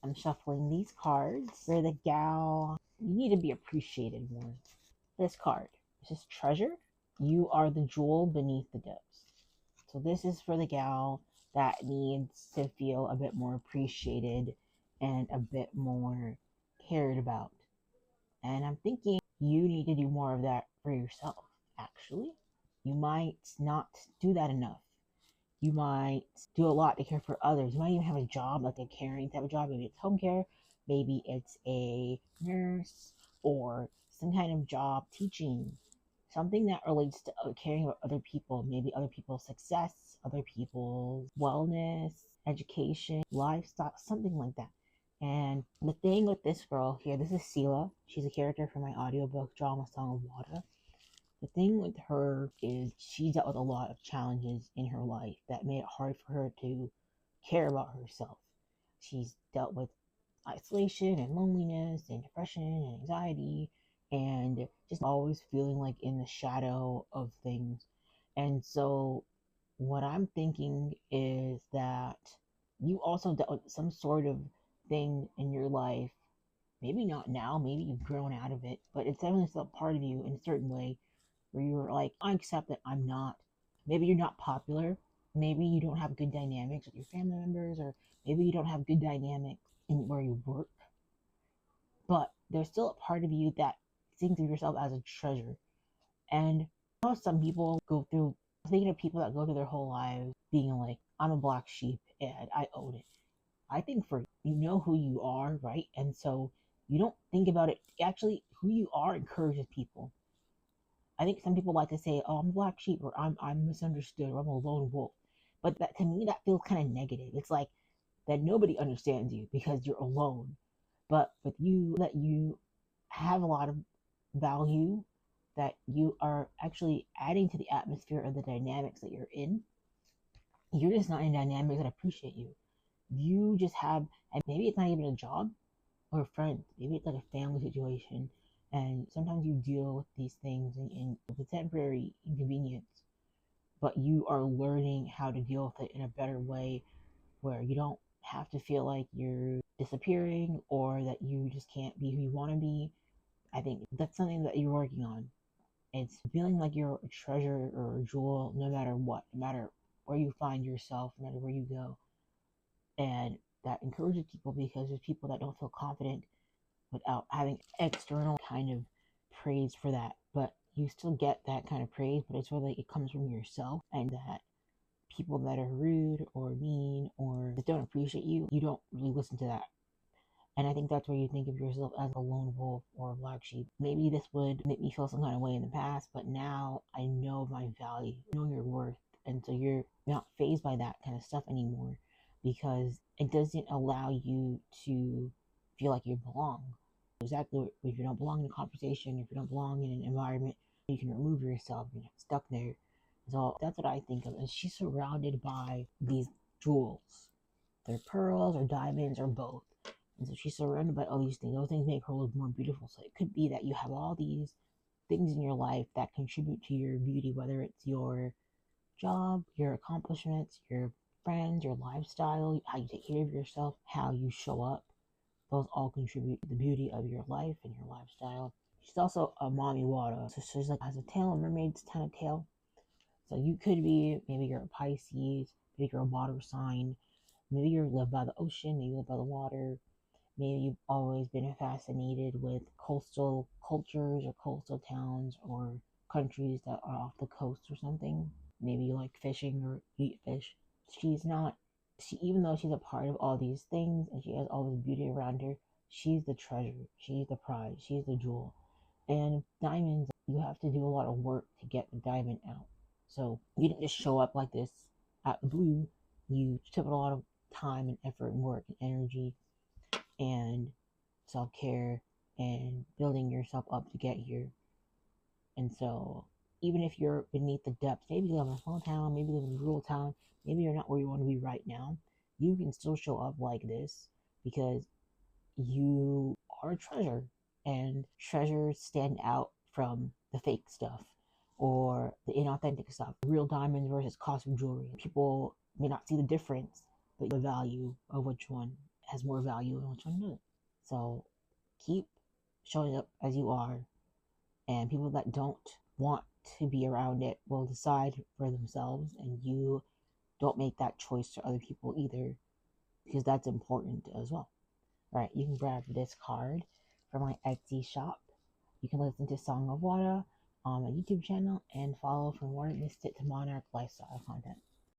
I'm shuffling these cards. For the gal, you need to be appreciated more. This card, this is treasure. You are the jewel beneath the depths. So this is for the gal that needs to feel a bit more appreciated and a bit more cared about. And I'm thinking you need to do more of that for yourself, actually. You might not do that enough. You might do a lot to care for others. You might even have a job, like a caring type of job. Maybe it's home care, maybe it's a nurse, or some kind of job teaching, something that relates to caring about other people, maybe other people's success, other people's wellness, education, lifestyle, something like that. And the thing with this girl here, this is Sela. She's a character from my audiobook drama Song of Wata. The thing with her is she dealt with a lot of challenges in her life that made it hard for her to care about herself. She's dealt with isolation and loneliness and depression and anxiety and just always feeling like in the shadow of things. And so what I'm thinking is that you also dealt with some sort of thing in your life. Maybe not now, maybe you've grown out of it, but it's definitely still a part of you in a certain way where you're like, I accept that I'm not. Maybe you're not popular. Maybe you don't have good dynamics with your family members, or maybe you don't have good dynamics in where you work. But there's still a part of you that thinks of yourself as a treasure. And you know, some people go through, thinking of people that go through their whole lives being like, I'm a black sheep and I own it. I think for you know who you are, right? And so you don't think about it. Actually, who you are encourages people. I think some people like to say, "Oh, I'm a black sheep," or "I'm misunderstood," or "I'm a lone wolf." But that to me, that feels kind of negative. It's like that nobody understands you because you're alone. But with you, that you have a lot of value, that you are actually adding to the atmosphere of the dynamics that you're in. You're just not in dynamics that appreciate you. You just have, and maybe it's not even a job or friends. Maybe it's like a family situation. And sometimes you deal with these things in the temporary inconvenience, but you are learning how to deal with it in a better way where you don't have to feel like you're disappearing or that you just can't be who you want to be. I think that's something that you're working on. It's feeling like you're a treasure or a jewel no matter what, no matter where you find yourself, no matter where you go. And that encourages people because there's people that don't feel confident without having external kind of praise for that. But you still get that kind of praise, but it's really it comes from yourself, and that people that are rude or mean or that don't appreciate you, you don't really listen to that. And I think that's where you think of yourself as a lone wolf or a black sheep. Maybe this would make me feel some kind of way in the past, but now I know my value, I know your worth. And so you're not fazed by that kind of stuff anymore because it doesn't allow you to feel like you belong. Exactly, if you don't belong in a conversation, if you don't belong in an environment, you can remove yourself, you're not stuck there. So that's what I think of. And she's surrounded by these jewels. They're pearls or diamonds or both. And so she's surrounded by all these things. Those things make her look more beautiful. So it could be that you have all these things in your life that contribute to your beauty, whether it's your job, your accomplishments, your friends, your lifestyle, how you take care of yourself, how you show up. Those all contribute to the beauty of your life and your lifestyle. She's also a Mami Wata. So she's like has a tail, a mermaid's kind of tail. So you could be, maybe you're a Pisces, maybe you're a water sign, maybe you live by the ocean, maybe you live by the water, maybe you've always been fascinated with coastal cultures or coastal towns or countries that are off the coast or something. Maybe you like fishing or eat fish. She's not, she, even though she's a part of all these things and she has all this beauty around her, she's the treasure, she's the prize, she's the jewel. And diamonds, you have to do a lot of work to get the diamond out. So you didn't just show up like this out of the blue. You took a lot of time and effort and work and energy and self-care and building yourself up to get here. And so even if you're beneath the depths, maybe you live in a small town, maybe you live in a rural town, maybe you're not where you want to be right now, you can still show up like this because you are a treasure, and treasures stand out from the fake stuff or the inauthentic stuff. Real diamonds versus costume jewelry. People may not see the difference, but the value of which one has more value than which one doesn't. So keep showing up as you are, and people that don't want to be around it will decide for themselves, and you don't make that choice to other people either, because that's important as well. All right, you can grab this card from my Etsy shop. You can listen to Song of Wata on my YouTube channel and follow for more Mystic to Monarch lifestyle content.